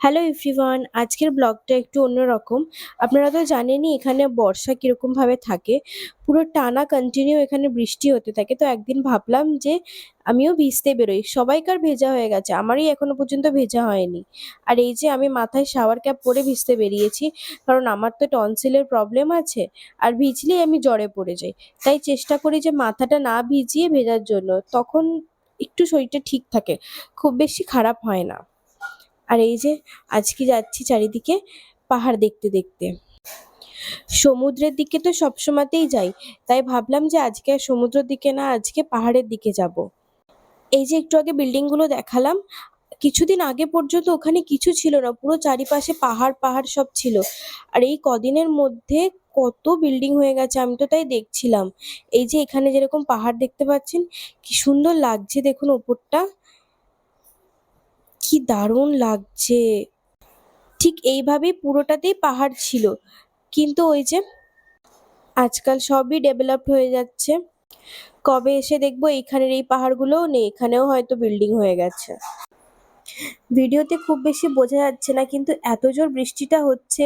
Hello everyone, আজকের ব্লগটা একটু অন্যরকম। আপনারা তো জানেনই এখানে বর্ষা কিরকম ভাবে থাকে। পুরো টানা কন্টিনিউ এখানে বৃষ্টি হতে থাকে। তো একদিন ভাবলাম যে আমিও ভিজতে বেরোই। সবাইকার ভেজা হয়ে গেছে, আমারই এখনো পর্যন্ত ভেজা হয়নি। আর এই যে আমি মাথায় শাওয়ার ক্যাপ পরে ভিজতে বেরিয়েছি, কারণ আমার তো টনসিলের প্রবলেম আছে। আর ভিজলেই আমি জ্বরে পড়ে যাই। তাই চেষ্টা করি যে মাথাটা না ভিজিয়ে ভেজার জন্য, তখন একটু শরীরটা ঠিক থাকে, খুব বেশি খারাপ হয় না। আর এই যে আজকে যাচ্ছি চারিদিকে পাহাড় দেখতে দেখতে। সমুদ্রের দিকে তো সবসময়তেই যাই, তাই ভাবলাম যে আজকে আর সমুদ্রের দিকে না, আজকে পাহাড়ের দিকে যাব। এই যে একটু আগে বিল্ডিং গুলো দেখালাম, কিছুদিন আগে পর্যন্ত ওখানে কিছু ছিল না, পুরো চারিপাশে পাহাড় পাহাড় সব ছিল। আর এই কদিনের মধ্যে কত বিল্ডিং হয়ে গেছে, আমি তো তাই দেখছিলাম। এই যে এখানে যেরকম পাহাড় দেখতে পাচ্ছেন, কি সুন্দর লাগছে দেখুন ওপরটা, কি দারুণ লাগছে। ঠিক এইভাবেই পুরোটাতেই পাহাড় ছিল, কিন্তু ওই যে আজকাল সবই ডেভেলপড হয়ে যাচ্ছে। কবে এসে দেখবো এইখানের এই পাহাড়গুলোও নেই, এখানেও হয়তো বিল্ডিং হয়ে গেছে। ভিডিওতে খুব বেশি বোঝা যাচ্ছে না, কিন্তু এত জোর বৃষ্টিটা হচ্ছে,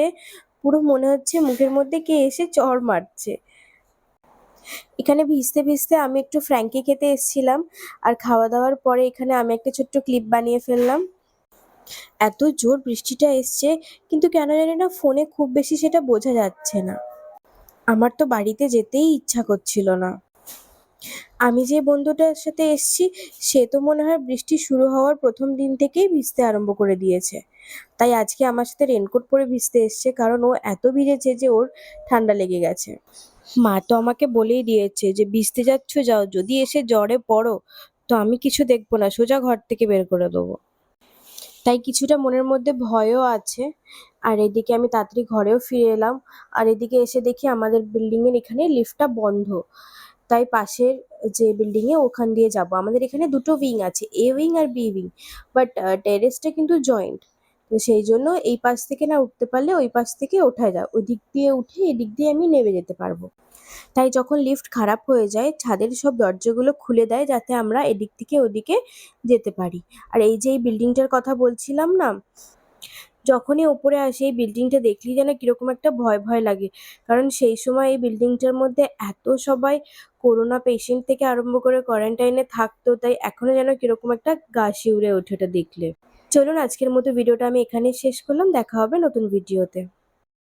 পুরো মনে হচ্ছে মুখের মধ্যে কে এসে চড় মারছে। এখানে ভিজতে ভিজতে আমি একটু ফ্র্যাঙ্কি খেতে এসেছিলাম, আর খাওয়া দাওয়ার পরে এখানে আমি একটা ছোট্ট ক্লিপ বানিয়ে ফেললাম। এত জোর বৃষ্টিটা এসছে, কিন্তু কেন জানি না ফোনে খুব বেশি সেটা বোঝা যাচ্ছে না। আমার তো বাড়িতে যেতেই ইচ্ছা করছিল না। আমি যে বন্ধুটার সাথে এসছি, সে তো মনে হয় বৃষ্টি শুরু হওয়ার প্রথম দিন থেকেই ভিজতে আরম্ভ করে দিয়েছে। তাই আজকে আমার সাথে রেনকোট পরে ভিজতে এসছে, কারণ ও এত ভিজেছে যে ওর ঠান্ডা লেগে গেছে। মা তো আমাকে বলেই দিয়েছে যে ভিজতে যাচ্ছ যাও, যদি এসে জ্বরে পড়ো তো আমি কিছু দেখবো না, সোজা ঘর থেকে বের করে দেবো। তাই কিছুটা মনের মধ্যে ভয়ও আছে। আর এদিকে আমি তাড়াতাড়ি ঘরেও ফিরে এলাম। আর এদিকে এসে দেখি আমাদের বিল্ডিং এর এখানে লিফটটা বন্ধ। তাই পাশের যে বিল্ডিং এ ওখান দিয়ে যাব। আমাদের এখানে দুটো উইং আছে, এ উইং আর বি উইং, বাট টেরেসটা কিন্তু জয়েন্ট। তো সেই জন্য এই পাশ থেকে না উঠতে পারলে ওই পাশ থেকে ওঠা যায়, ওই দিক দিয়ে উঠে এদিক দিয়ে আমি নেমে যেতে পারবো। তাই যখন লিফট খারাপ হয়ে যায়, ছাদের সব দরজাগুলো খুলে দেয় যাতে আমরা এদিক থেকে ওদিকে যেতে পারি। আর এই যে এই বিল্ডিংটার কথা বলছিলাম না, যখনই ওপরে আসি এই বিল্ডিংটা দেখলেই যেন কিরকম একটা ভয় ভয় লাগে। কারণ সেই সময় এই বিল্ডিংটার মধ্যে এত সবাই করোনা পেশেন্ট থেকে আরম্ভ করে কোয়ারেন্টাইনে থাকতো, তাই এখনো যেন কিরকম একটা গা শিউরে ওঠে এটা দেখলে। চলুন আজকের মতো ভিডিওটা আমি এখানেই শেষ করলাম, দেখা হবে নতুন ভিডিওতে।